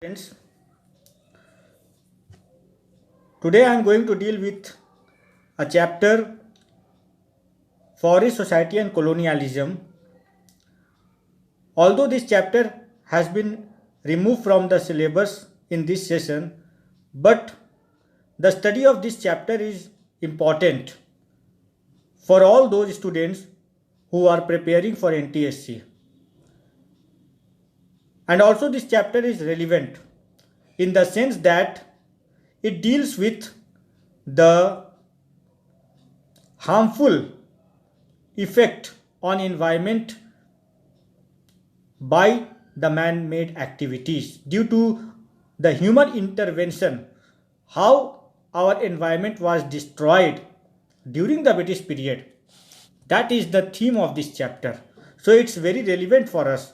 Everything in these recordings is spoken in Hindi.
Friends, today I am going to deal with a chapter Forest Society and Colonialism. Although this chapter has been removed from the syllabus in this session, but the study of this chapter is important for all those students who are preparing for NTSC. And also, this chapter is relevant in the sense that it deals with the harmful effect on environment by the man-made activities due to the human intervention, how our environment was destroyed during the British period. That is the theme of this chapter. So it's very relevant for us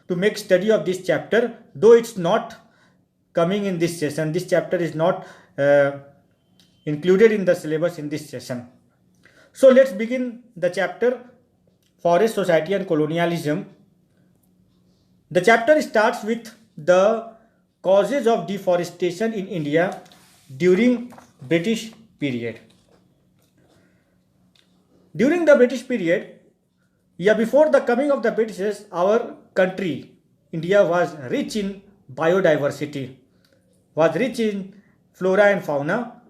to make study of this chapter, though it's not coming in this session. This chapter is not included in the syllabus in this session. So let's begin the chapter Forest Society and Colonialism. The chapter starts with the causes of deforestation in India during British period. During the British period, before the coming of the Britishers, our country, India, was rich in biodiversity, was rich in flora and fauna.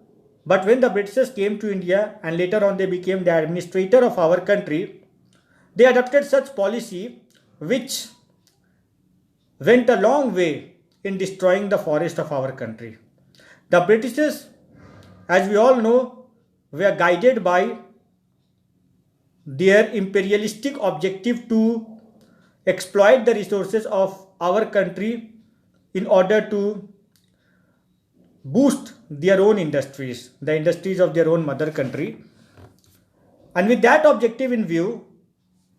But when the Britishers came to India and later on they became the administrator of our country, they adopted such policy which went a long way in destroying the forest of our country. The Britishers, as we all know, were guided by their imperialistic objective to exploit the resources of our country in order to boost their own industries, the industries of their own mother country. And with that objective in view,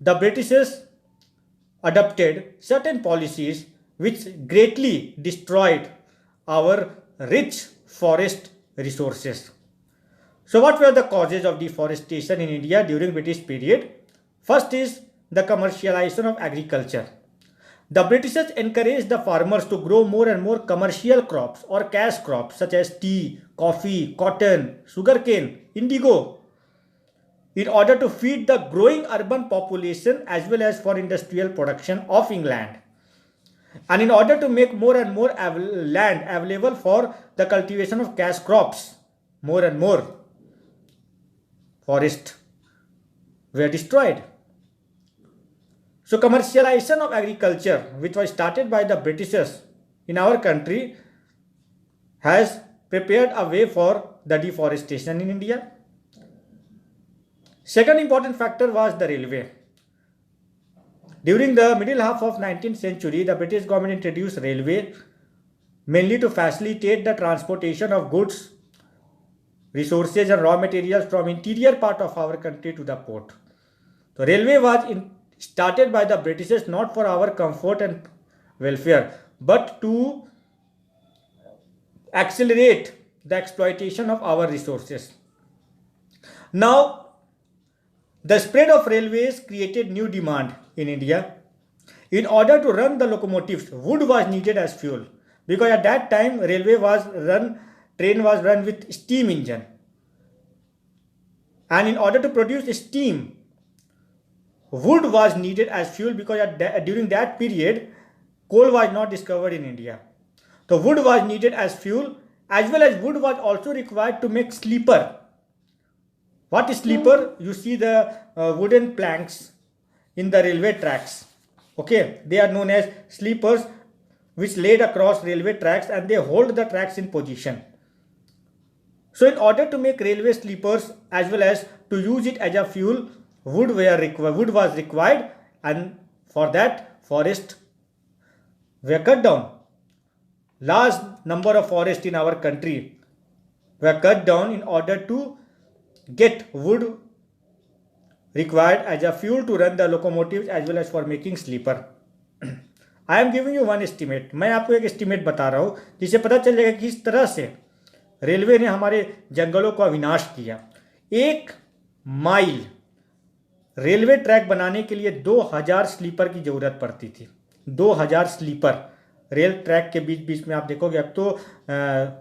the Britishers adopted certain policies which greatly destroyed our rich forest resources. So what were the causes of deforestation in India during British period? First is the commercialization of agriculture. The Britishers encouraged the farmers to grow more and more commercial crops or cash crops such as tea, coffee, cotton, sugarcane, indigo in order to feed the growing urban population as well as for industrial production of England. And in order to make more and more land available for the cultivation of cash crops, more and more forests were destroyed. So commercialization of agriculture, which was started by the Britishers in our country, has prepared a way for the deforestation in India. Second important factor was the railway. During the middle half of 19th century, the British government introduced railway mainly to facilitate the transportation of goods, resources and raw materials from interior part of our country to the port. So railway was started by the Britishers not for our comfort and welfare, but to accelerate the exploitation of our resources. Now, the spread of railways created new demand in India. In order to run the locomotives, wood was needed as fuel because at that time train was run with steam engine. And in order to produce steam, wood was needed as fuel because during that period, coal was not discovered in India. So wood was needed as fuel, as well as wood was also required to make sleeper. What is sleeper? You see the wooden planks in the railway tracks. Okay, they are known as sleepers, which laid across railway tracks and they hold the tracks in position. So in order to make railway sleepers as well as to use it as a fuel, wood was required, and for that forests were cut down. Large number of forests in our country were cut down in order to get wood required as a fuel to run the locomotives as well as for making sleeper. I am giving you one estimate. मैं आपको एक estimate बता रहा हूँ जिससे पता चल जाएगा कि किस तरह से रेलवे ने हमारे जंगलों का विनाश किया. 1 माइल रेलवे ट्रैक बनाने के लिए 2000 स्लीपर की जरूरत पड़ती थी. 2000 स्लीपर रेल ट्रैक के बीच बीच में आप देखोगे अब तो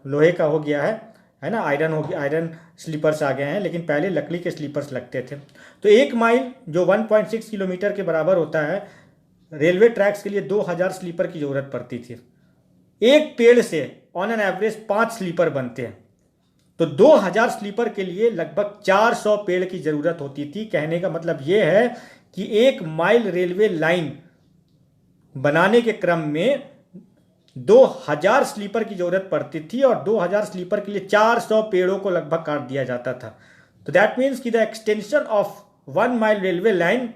लोहे का हो गया है ना, आयरन हो गया, आयरन स्लीपर्स आ गए हैं, लेकिन पहले लकड़ी के स्लीपर्स लगते थे। तो 1 माइल जो 1.6 किलोमीटर के बराबर होता है, रेलवे ट्रैक्स के लिए 2000 स्लीपर की ज़रूरत पड़ती थी। एक पेड़ से ऑन एन एवरेज 5 स्लीपर बनते हैं, तो 2000 स्लीपर के लिए लगभग 400 पेड़ की ज़रूरत होती थी। कहने का मतलब ये है कि 1 माइल रेलवे लाइन बनाने के क्रम में 2000 स्लीपर की जरूरत पड़ती थी, और 2000 स्लीपर के लिए 400 पेड़ों को लगभग काट दिया जाता था। तो दैट मीन्स कि the extension of 1 mile railway line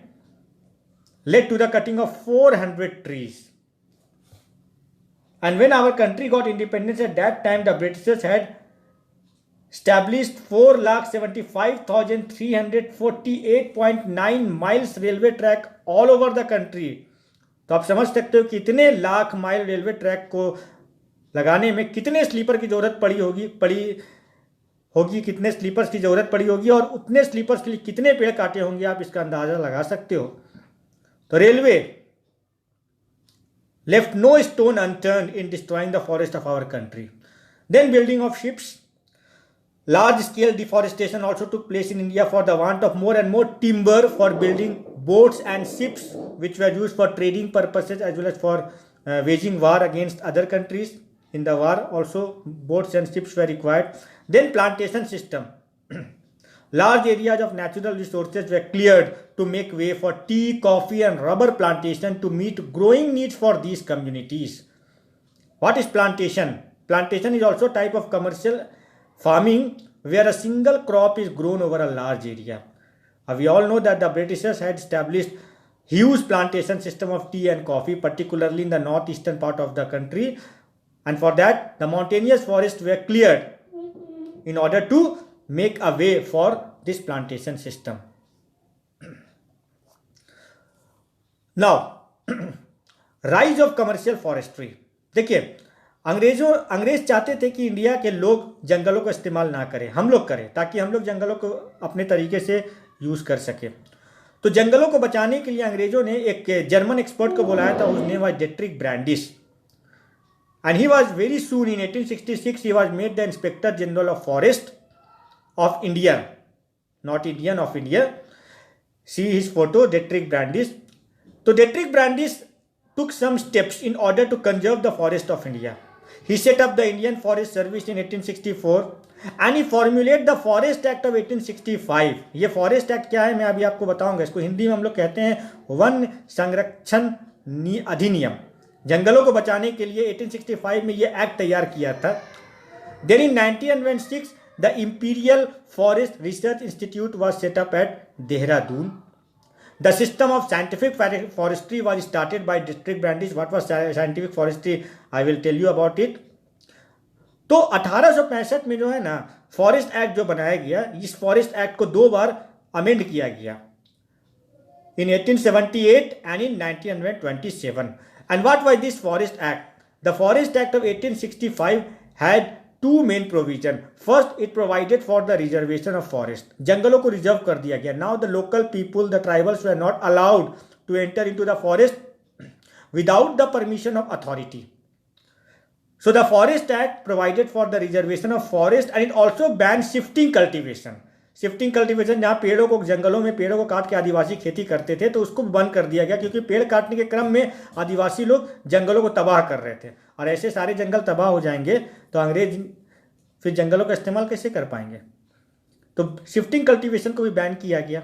led to the cutting of 400 trees. And when our country got independence, at that time the Britishers had established 4,75,348.9 miles railway track all over the country. तो आप समझ सकते हो कि इतने लाख माइल रेलवे ट्रैक को लगाने में कितने स्लीपर की जरूरत पड़ी होगी, कितने स्लीपर्स की जरूरत पड़ी होगी, और उतने स्लीपर्स के लिए कितने पेड़ काटे होंगे, आप इसका अंदाजा लगा सकते हो। तो railway left no stone unturned in destroying the forest of our country. Then building of ships. Large scale deforestation also took place in India for the want of more and more timber for building boats and ships, which were used for trading purposes as well as for waging war against other countries. In the war also boats and ships were required. Then plantation system. Large areas of natural resources were cleared to make way for tea, coffee and rubber plantation to meet growing needs for these communities. What is plantation? Plantation is also a type of commercial farming where a single crop is grown over a large area. We all know that the Britishers had established huge plantation system of tea and coffee, particularly in the northeastern part of the country, and for that the mountainous forests were cleared in order to make a way for this plantation system. Now, rise of commercial forestry. देखिए, अंग्रेज चाहते थे कि इंडिया के लोग जंगलों का इस्तेमाल ना करें, हम लोग करें, ताकि हम लोग जंगलों को अपने तरीके से यूज कर सके। तो जंगलों को बचाने के लिए अंग्रेजों ने एक जर्मन एक्सपर्ट को बुलाया था, उसने was Detrick Brandeis, and he was very soon in 1866 he was made the Inspector General of Forest of India, not Indian, of India. See his photo, Dietrich Brandis. So Dietrich Brandis took some steps in order to conserve the forest of India. He set up the Indian Forest Service in 1864 and he formulated the Forest Act of 1865. ये Forest Act क्या है मैं अभी आपको बताऊंगा। इसको हिंदी में हम लोग कहते हैं वन संरक्षण अधिनियम। जंगलों को बचाने के लिए 1865 में ये एक्ट तैयार किया था। Then in 1906 the Imperial Forest Research Institute was set up at Dehradun. The system of scientific forestry was started by Dietrich Brandis. What was scientific forestry? I will tell you about it. तो 1865 में जो है ना फॉरेस्ट एक्ट जो बनाया गया, इस फॉरेस्ट एक्ट को 2 बार अमेंड किया गया, in 1878 and in 1927. And what was this Forest Act? The Forest Act of 1865 had 2 main provisions. First, it provided for the reservation of forest. जंगलों को रिजर्व कर दिया गया. Now the local people, the tribals, were not allowed to enter into the forest without the permission of authority. So the Forest Act provided for the reservation of forest and it also banned shifting cultivation. Shifting cultivation, जहाँ पेड़ों को, जंगलों में पेड़ों को काट के आदिवासी खेती करते थे, तो उसको बंद कर दिया गया, क्योंकि पेड़ काटने के क्रम में आदिवासी लोग जंगलों को तबाह कर रहे थे, और ऐसे सारे जंगल तबाह हो जाएंगे तो अंग्रेज फिर जंगलों का इस्तेमाल कैसे कर पाएंगे। तो शिफ्टिंग कल्टीवेशन को भी बैन किया गया,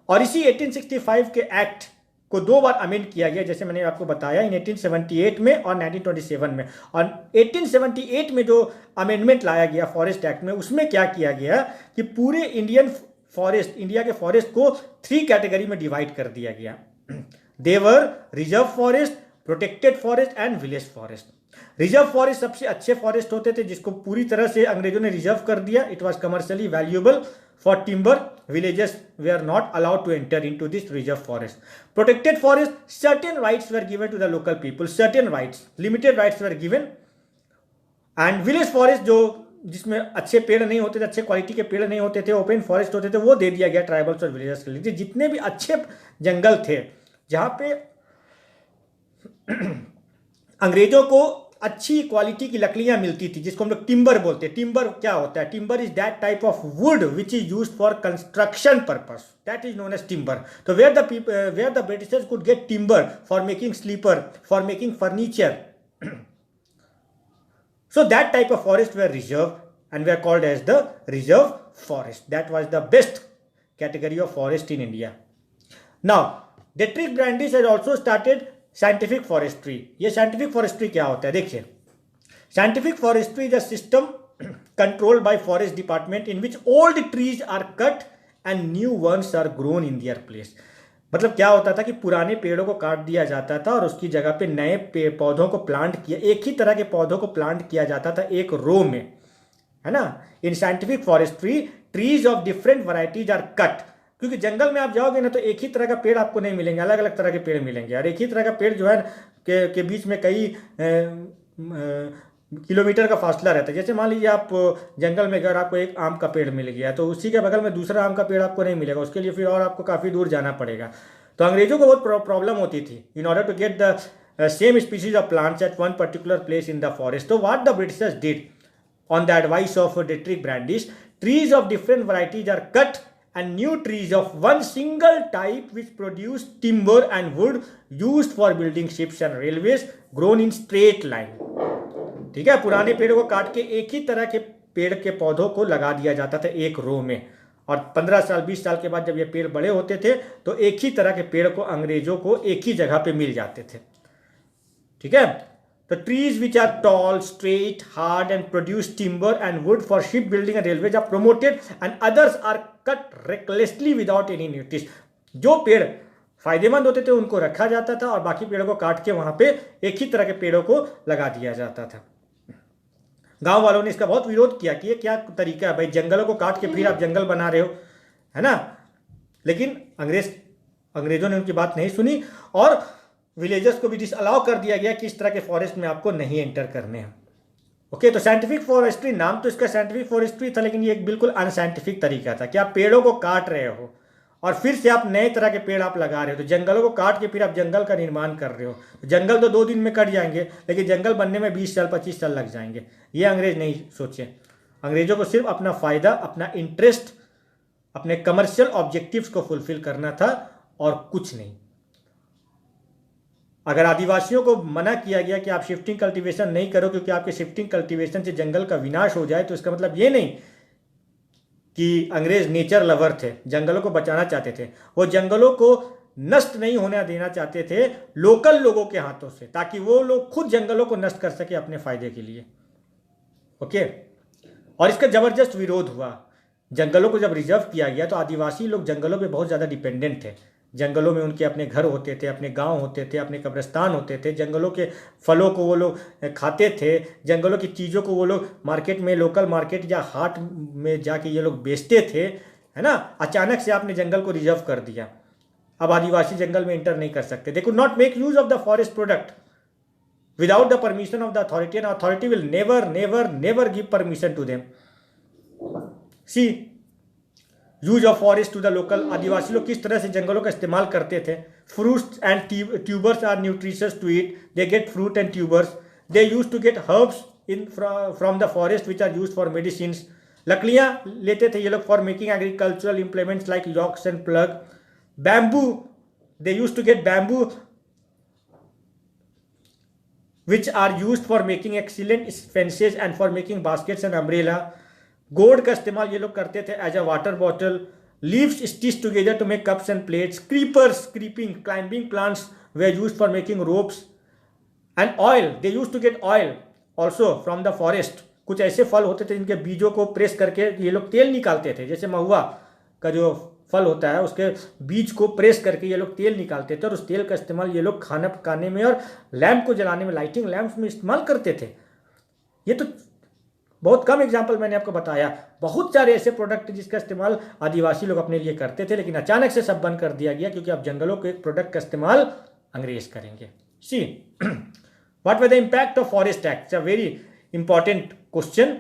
और इसी 1865 के एक्ट को 2 बार अमेंड किया गया, जैसे मैंने आपको बताया, इन 1878 में और 1927 में। और 1878 में जो अमेंडमेंट लाया गया फॉरेस्ट एक्ट में, उसमें क्या किया गया कि पूरे इंडिया के फॉरेस्ट को 3 कैटेगरी में डिवाइड कर दिया गया। They were reserve forest, protected forest and village forest. Reserve forest सबसे अच्छे फॉरेस्ट होते थे, जिसको पूरी तरह से अंग्रेजों ने रिजर्व कर दिया। It was commercially valuable for timber. Villages were not allowed to enter into this reserve forest. Protected forest, certain rights were given to the local people, certain rights, limited rights were given. And village forest, जो जिसमें अच्छे पेड़ नहीं होते थे, अच्छे क्वालिटी के पेड़ नहीं होते थे, ओपन फॉरेस्ट होते थे, वो दे दिया गया ट्राइबल्स और विलेजर्स के लिए। जितने भी अच्छे जंगल थे, जहाँ पे अंग्रेजों को अच्छी क्वालिटी की लकड़ियां मिलती थी, जिसको हम लोग टिम्बर बोलते हैं। टिम्बर क्या होता है? Timber is that type of wood which is used for construction purpose, that is known as timber. तो where the Britishers could get timber for making sleeper, for making furniture, so that type of forest were reserved and were called as the reserve forest. That was the best category of forest in India. Now Dietrich Brandis has also started scientific forestry. ये scientific forestry क्या होता है? देखिए, scientific forestry is a system controlled by forest department in which old trees are cut and new ones are grown in their place. मतलब क्या होता था कि पुराने पेड़ों को काट दिया जाता था और उसकी जगह पे नए पौधों को प्लांट किया, एक ही तरह के पौधों को प्लांट किया जाता था एक रो में, है ना। In scientific forestry trees of different varieties are cut, क्योंकि जंगल में आप जाओगे ना तो एक ही तरह का पेड़ आपको नहीं मिलेंगे, अलग अलग तरह के पेड़ मिलेंगे। और एक ही तरह का पेड़ जो है के बीच में कई किलोमीटर का फासला रहता है। जैसे मान लीजिए आप जंगल में अगर आपको एक आम का पेड़ मिल गया तो उसी के बगल में दूसरा आम का पेड़ आपको नहीं मिलेगा, उसके लिए फिर और आपको काफ़ी दूर जाना पड़ेगा। तो अंग्रेजों को बहुत प्रॉब्लम होती थी in order to get the same species of plants at one particular place in the forest. तो what the Britishers did on the advice of Dietrich Brandis, trees of different varieties are cut and new trees of one single type which produce timber and wood used for building ships and railways grown in straight line. ठीक है, पुराने पेड़ों को काट के एक ही तरह के पेड़ के पौधों को लगा दिया जाता था एक रो में, और 15 साल 20 साल के बाद जब ये पेड़ बड़े होते थे तो एक ही तरह के पेड़ को अंग्रेजों को एक ही जगह पे मिल जाते थे। ठीक है, तो trees which are tall, straight, hard and produce timber and wood for ship building and railways are promoted and others are cut recklessly without any notice. जो पेड़ फायदेमंद होते थे उनको रखा जाता था और बाकी पेड़ों को काट के वहां पे एक ही तरह के पेड़ों को लगा दिया जाता था। गांव वालों ने इसका बहुत विरोध किया कि ये क्या तरीका है भाई, जंगलों को काट के फिर आप जंगल बना रहे हो, है ना। लेकिन अंग्रेजों ने उनकी बात नहीं सुनी और विलेजर्स को भी डिसअलाउ कर दिया गया कि इस तरह के फॉरेस्ट में आपको नहीं एंटर करने हैं। ओके, तो साइंटिफिक फॉरेस्ट्री, नाम तो इसका साइंटिफिक फॉरेस्ट्री था, लेकिन ये एक बिल्कुल अनसाइंटिफिक तरीका था कि आप पेड़ों को काट रहे हो और फिर से आप नए तरह के पेड़ आप लगा रहे हो। तो जंगलों को काट के फिर आप जंगल का निर्माण कर रहे हो। जंगल तो 2 दिन में कट जाएंगे, लेकिन जंगल बनने में 20 साल 25 साल लग जाएंगे। ये अंग्रेज नहीं सोचे। अंग्रेजों को सिर्फ अपना फायदा, अपना इंटरेस्ट, अपने कमर्शियल ऑब्जेक्टिव्स को फुलफिल करना था और कुछ नहीं। अगर आदिवासियों को मना किया गया कि आप शिफ्टिंग कल्टीवेशन नहीं करो क्योंकि आपके शिफ्टिंग कल्टीवेशन से जंगल का विनाश हो जाए, तो इसका मतलब ये नहीं कि अंग्रेज नेचर लवर थे, जंगलों को बचाना चाहते थे। वो जंगलों को नष्ट नहीं होने देना चाहते थे लोकल लोगों के हाथों से, ताकि वो लोग खुद जंगलों को नष्ट कर सके अपने फायदे के लिए। ओके, और इसका जबरदस्त विरोध हुआ। जंगलों को जब रिजर्व किया गया तो आदिवासी लोग जंगलों पे बहुत ज़्यादा डिपेंडेंट थे। जंगलों में उनके अपने घर होते थे, अपने गांव होते थे, अपने कब्रिस्तान होते थे। जंगलों के फलों को वो लोग खाते थे, जंगलों की चीज़ों को वो लोग मार्केट में, लोकल मार्केट या हाट में जाके ये लोग बेचते थे, है ना। अचानक से आपने जंगल को रिजर्व कर दिया, अब आदिवासी जंगल में एंटर नहीं कर सकते। They could not make use of the forest product without the permission of the authority, and authority will never never never give permission to them. See use of forest to the local. आदिवासी लोग किस तरह से जंगलों का इस्तेमाल करते थे। Fruits and tubers are nutritious to eat, they get fruit and tubers, they use to get herbs in from the forest which are use for medicine. लकड़ियाँ लेते थे ये लोग for making agricultural implements like yokes and plough. Bamboo, they use to get bamboo which are used for making excellent fences and for making baskets and umbrella. गोड का इस्तेमाल ये लोग करते थे as a water bottle. Leaves stitch together to make cups and plates. Creepers, creeping climbing plants were use for making ropes and oil. They use to get oil also from the forest. कुछ ऐसे फल होते थे जिनके बीजों को प्रेस करके ये लोग तेल निकालते थे। जैसे महुआ का जो फल होता है उसके बीज को प्रेस करके ये लोग तेल निकालते थे और उस तेल का इस्तेमाल ये लोग खाना पकाने में और लैंप को जलाने में, लाइटिंग लैंप्स में इस्तेमाल करते थे। ये तो बहुत कम एग्जाम्पल मैंने आपको बताया। बहुत सारे ऐसे प्रोडक्ट जिसका इस्तेमाल आदिवासी लोग अपने लिए करते थे, लेकिन अचानक से सब बंद कर दिया गया क्योंकि अब जंगलों के एक प्रोडक्ट का इस्तेमाल अंग्रेज करेंगे। See what were the impact of forest act? It's a very important question.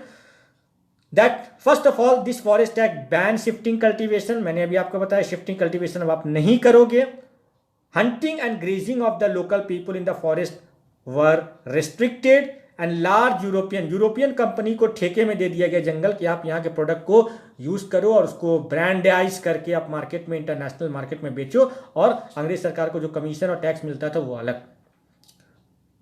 That first of all this forest act ban shifting cultivation. मैंने अभी आपको बताया शिफ्टिंग कल्टीवेशन अब आप नहीं करोगे। Hunting and grazing of the local people in the forest were restricted and large European company को ठेके में दे दिया गया जंगल कि आप यहाँ के प्रोडक्ट को यूज करो और उसको ब्रांडाइज करके आप मार्केट में, इंटरनेशनल मार्केट में बेचो, और अंग्रेज सरकार को जो कमीशन और टैक्स मिलता था वो अलग।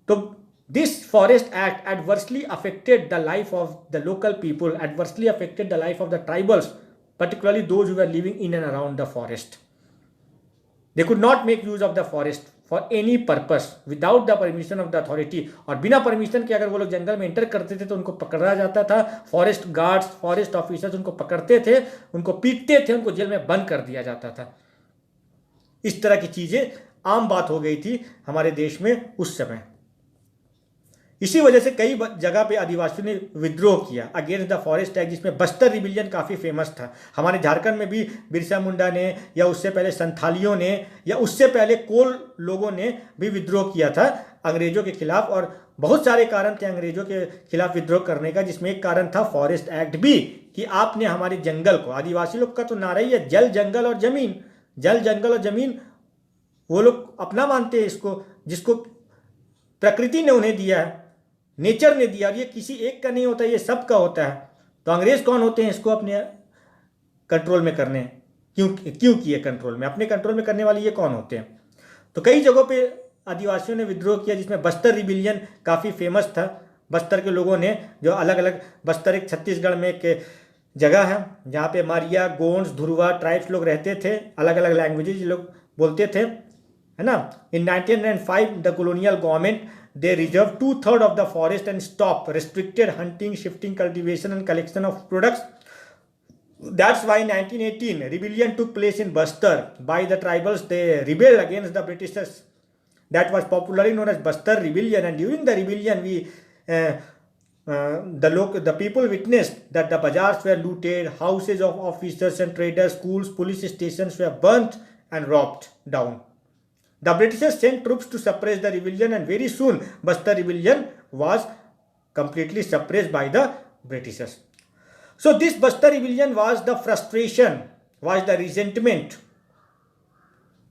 तो this forest act adversely affected the life of the local people, adversely affected the life of the tribals, particularly those who were living in and around the forest. They could not make use of the forest for any purpose without the permission of the authority. और बिना परमिशन के अगर वो लोग जंगल में एंटर करते थे तो उनको पकड़ा जाता था। फॉरेस्ट गार्ड्स, फॉरेस्ट ऑफिसर्स उनको पकड़ते थे, उनको पीटते थे, उनको जेल में बंद कर दिया जाता था। इस तरह की चीजें आम बात हो गई थी हमारे देश में उस समय। इसी वजह से कई जगह पे आदिवासियों ने विद्रोह किया अगेंस्ट द फॉरेस्ट एक्ट, जिसमें बस्तर रिबिलियन काफ़ी फेमस था। हमारे झारखंड में भी बिरसा मुंडा ने, या उससे पहले संथालियों ने, या उससे पहले कोल लोगों ने भी विद्रोह किया था अंग्रेजों के खिलाफ। और बहुत सारे कारण थे अंग्रेजों के खिलाफ विद्रोह करने का, जिसमें एक कारण था फॉरेस्ट एक्ट भी, कि आपने हमारे जंगल को, आदिवासी लोग का तो नारा ही है जल जंगल और जमीन, जल जंगल और जमीन वो लोग अपना मानते हैं इसको, जिसको प्रकृति ने उन्हें दिया है, नेचर ने दिया। और ये किसी एक का नहीं होता, ये सब का होता है। तो अंग्रेज कौन होते हैं इसको अपने कंट्रोल में करने, क्यों किए कंट्रोल में, अपने कंट्रोल में करने वाले ये कौन होते हैं। तो कई जगहों पे आदिवासियों ने विद्रोह किया, जिसमें बस्तर रिबिलियन काफ़ी फेमस था। बस्तर के लोगों ने जो अलग अलग, बस्तर एक छत्तीसगढ़ में एक जगह है जहाँ पे मारिया, गोंड्स, धुरवा ट्राइब्स लोग रहते थे, अलग अलग लैंग्वेजेज लोग बोलते थे, है ना। इन 1905 the colonial government they reserved 2/3 of the forest and stopped restricted hunting, shifting, cultivation and collection of products. That's why in 1918 rebellion took place in Bastar by the tribals. They rebelled against the Britishers. That was popularly known as Bastar rebellion. And during the rebellion the people witnessed that the bazaars were looted, houses of officers and traders, schools, police stations were burnt and robbed down. The Britishers sent troops to suppress the rebellion, and very soon Bastar rebellion was completely suppressed by the Britishers. So this Bastar rebellion was the frustration, was the resentment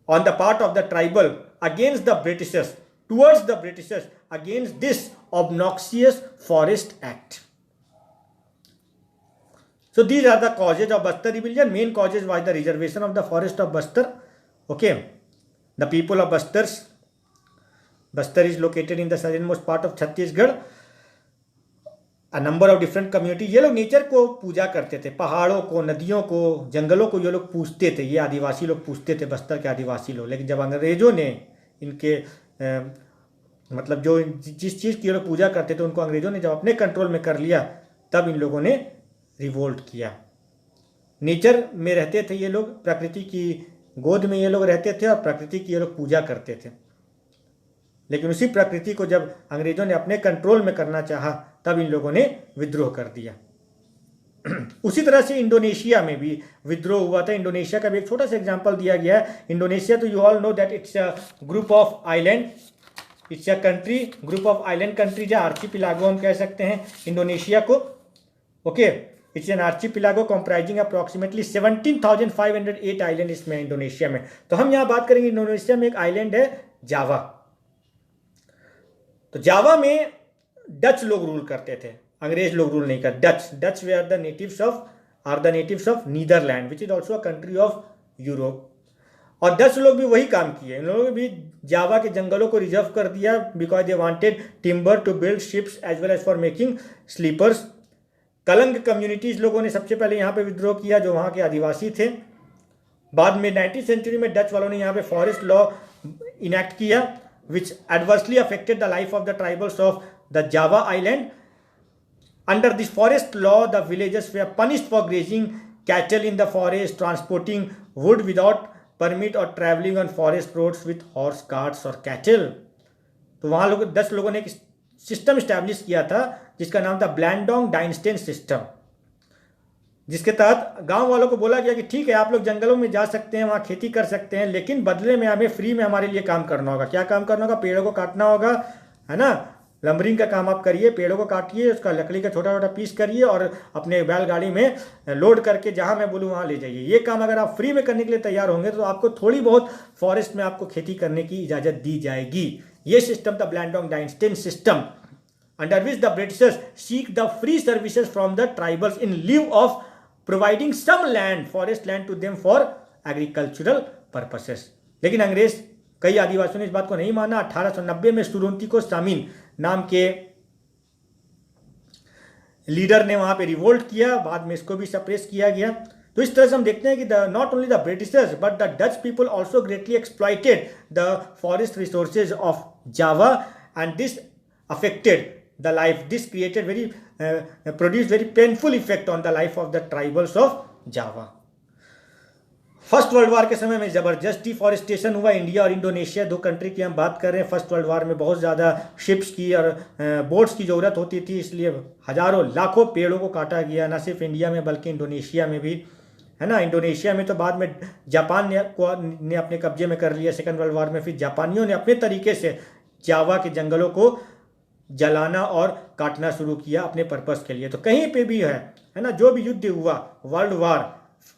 on the part of the tribal against the Britishers, towards the Britishers, against this obnoxious Forest Act. So these are the causes of Bastar rebellion. Main causes was the reservation of the forest of Bastar. Okay. The people of Bastar is located in the southernmost part of Chhattisgarh. A number of different community, ये लोग नेचर को पूजा करते थे, पहाड़ों को, नदियों को, जंगलों को ये लोग पूजते थे। ये आदिवासी लोग पूजते थे, बस्तर के आदिवासी लोग। लेकिन जब अंग्रेजों ने इनके मतलब जो जिस चीज़ की ये लोग पूजा करते थे उनको अंग्रेजों ने जब अपने कंट्रोल में कर लिया, तब इन लोगों ने रिवोल्ट किया। नेचर में रहते थे ये लोग, प्रकृति की गोद में ये लोग रहते थे और प्रकृति की ये लोग पूजा करते थे। लेकिन उसी प्रकृति को जब अंग्रेजों ने अपने कंट्रोल में करना चाहा, तब इन लोगों ने विद्रोह कर दिया। उसी तरह से इंडोनेशिया में भी विद्रोह हुआ था। इंडोनेशिया का भी एक छोटा सा एग्जांपल दिया गया है। इंडोनेशिया, तो you all know that it's a group of island, it's a country, group of island countries, archipelago हम कह सकते हैं इंडोनेशिया को। Okay, it's an archipelago comprising approximately 17,508 island इसमें इंडोनेशिया में। तो हम यहाँ बात करेंगे, इंडोनेशिया में एक आइलैंड है जावा। तो जावा में डच लोग रूल करते थे, अंग्रेज लोग रूल नहीं करते। Dutch they are the natives of Netherland, which is also a country of Europe. और डच लोग भी वही काम किए, इन लोगों ने भी जावा के जंगलों को रिजर्व कर दिया, because they wanted timber to build ships as well as for making sleepers. Kalang communities लोगों ने सबसे पहले यहाँ पे विद्रोह किया, जो वहाँ के आदिवासी थे। बाद में 19th सेंचुरी में डच वालों ने यहाँ पे फॉरेस्ट लॉ इनैक्ट किया, which adversely affected the life of the tribals of the Java island. Under this forest law, the villagers were punished for grazing cattle in the forest, transporting wood without permit, or traveling on forest roads with horse carts or cattle. तो वहाँ लोग 10 लोगों ने एक सिस्टम इस्टेब्लिश किया था जिसका नाम था ब्लैंडोंग डाइनस्टेन सिस्टम, जिसके तहत गांव वालों को बोला गया कि ठीक है, आप लोग जंगलों में जा सकते हैं, वहाँ खेती कर सकते हैं, लेकिन बदले में हमें फ्री में हमारे लिए काम करना होगा। क्या काम करना होगा? पेड़ों को काटना होगा, है ना। लंबरिंग का काम आप करिए, पेड़ों को काटिए, उसका लकड़ी का छोटा छोटा पीस करिए और अपने बैलगाड़ी में लोड करके जहाँ मैं बोलूँ वहाँ ले जाइए। ये काम अगर आप फ्री में करने के लिए तैयार होंगे तो आपको थोड़ी बहुत फॉरेस्ट में आपको खेती करने की इजाज़त दी जाएगी। ये सिस्टम था Blandong dynasty system, under which the Britishers seek the free services from the tribals in lieu of providing some land, forest land to them for agricultural purposes. लेकिन अंग्रेज कई आदिवासियों ने इस बात को नहीं माना। 1890 में सुरुंती को सामीन नाम के लीडर ने वहां पे रिवोल्ट किया, बाद में इसको भी सप्रेस किया गया। तो इस तरह से हम देखते हैं कि not only the Britishers but the Dutch people also greatly exploited the forest resources of Java and this affected the life. This created produced very painful effect on the life of the tribals of Java. First world war के समय में ज़बरदस्त डिफॉरेस्टेशन हुआ। इंडिया और इंडोनेशिया दो कंट्री की हम बात कर रहे हैं। फर्स्ट वर्ल्ड वार में बहुत ज़्यादा शिप्स की और बोट्स की ज़रूरत होती थी, इसलिए हज़ारों लाखों पेड़ों को काटा गया, ना सिर्फ इंडिया में बल्कि इंडोनेशिया में भी, है ना। इंडोनेशिया में तो बाद में जापान ने अपने कब्जे में कर लिया सेकेंड वर्ल्ड वार में। फिर जापानियों ने अपने तरीके से जावा के जंगलों को जलाना और काटना शुरू किया अपने पर्पस के लिए। तो कहीं पे भी है ना, जो भी युद्ध हुआ वर्ल्ड वार,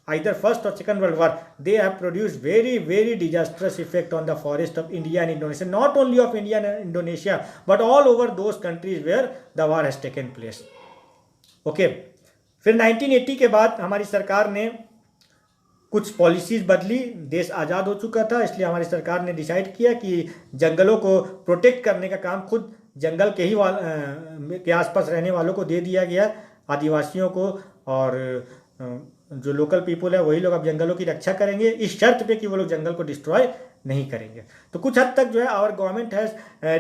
आइदर फर्स्ट और second world war, they have produced very very disastrous effect on the forest of India and Indonesia, not only of India and Indonesia but all over those countries where the war has taken place. Okay, फिर 1980 के बाद हमारी सरकार ने कुछ पॉलिसीज बदली। देश आज़ाद हो चुका था, इसलिए हमारी सरकार ने डिसाइड किया कि जंगलों को प्रोटेक्ट करने का काम खुद जंगल के ही के आसपास रहने वालों को दे दिया गया, आदिवासियों को, और जो लोकल पीपल है वही लोग अब जंगलों की रक्षा करेंगे, इस शर्त पे कि वो लोग जंगल को डिस्ट्रॉय नहीं करेंगे। तो कुछ हद तक जो है our government has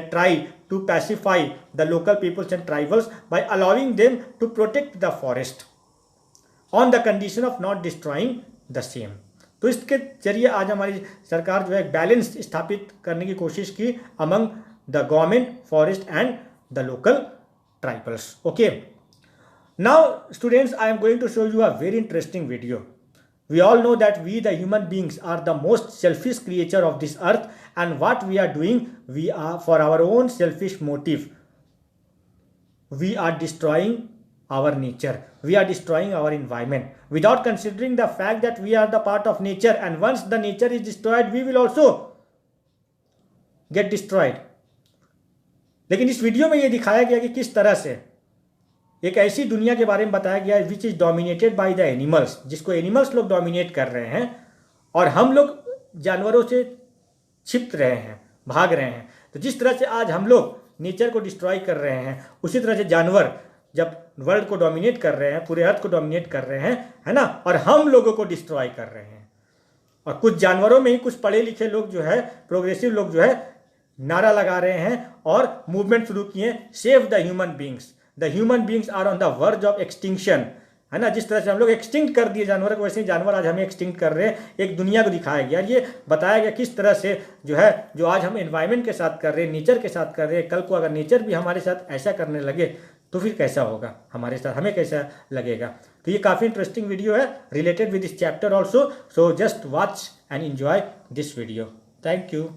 try to pacify the local peoples and tribals by allowing them to protect the forest on the condition of not destroying the same. तो इसके जरिए आज हमारी सरकार जो है बैलेंस स्थापित करने की कोशिश की among the government, forest and the local tribals. Okay, now students, I am going to show you a very interesting video. We all know that we the human beings are the most selfish creature of this earth, and what we are doing, we are for our own selfish motive. We are destroying our nature, we are destroying our environment without considering the fact that we are the part of nature, and once the nature is destroyed we will also get destroyed. लेकिन इस वीडियो में ये दिखाया गया कि किस तरह से एक ऐसी दुनिया के बारे में बताया गया है which is dominated by the animals, जिसको एनिमल्स लोग डोमिनेट कर रहे हैं और हम लोग जानवरों से छिप रहे हैं, भाग रहे हैं। तो जिस तरह से आज हम लोग नेचर को डिस्ट्रॉय कर रहे हैं, उसी तरह से जानवर जब वर्ल्ड को डोमिनेट कर रहे हैं, पूरे अर्थ को डोमिनेट कर रहे हैं, है ना, और हम लोगों को डिस्ट्रॉय कर रहे हैं। और कुछ जानवरों में ही कुछ पढ़े लिखे लोग जो है, प्रोग्रेसिव लोग जो है, नारा लगा रहे हैं और मूवमेंट शुरू किए, save the human beings, the human beings are on the verge of extinction, है ना। जिस तरह से हम लोग एक्सटिंक्ट कर दिए जानवर को, वैसे ही जानवर आज हमें एक्सटिंक्ट कर रहे हैं। एक दुनिया को दिखाया गया, ये बताया गया किस तरह से जो है, जो आज हम एनवायरनमेंट के साथ कर रहे हैं, नेचर के साथ कर रहे हैं, कल को अगर नेचर भी हमारे साथ ऐसा करने लगे तो फिर कैसा होगा हमारे साथ, हमें कैसा लगेगा। तो ये काफ़ी इंटरेस्टिंग वीडियो है related with this chapter also, so just watch and enjoy this video. Thank you.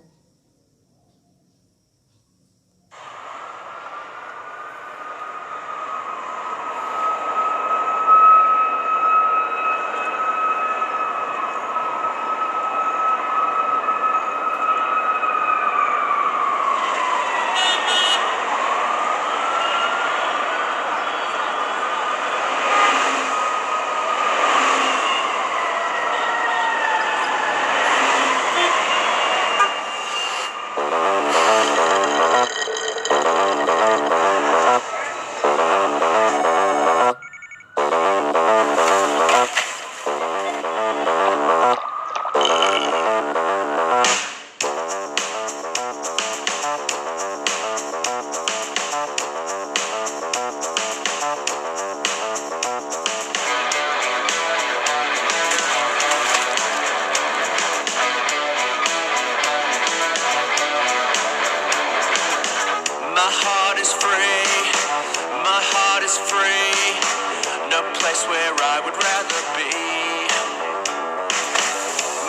Where I would rather be.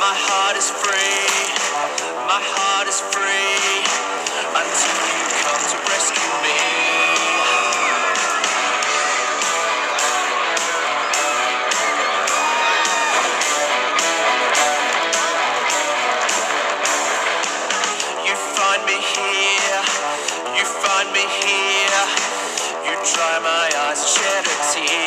My heart is free. My heart is free until you come to rescue me. You find me here see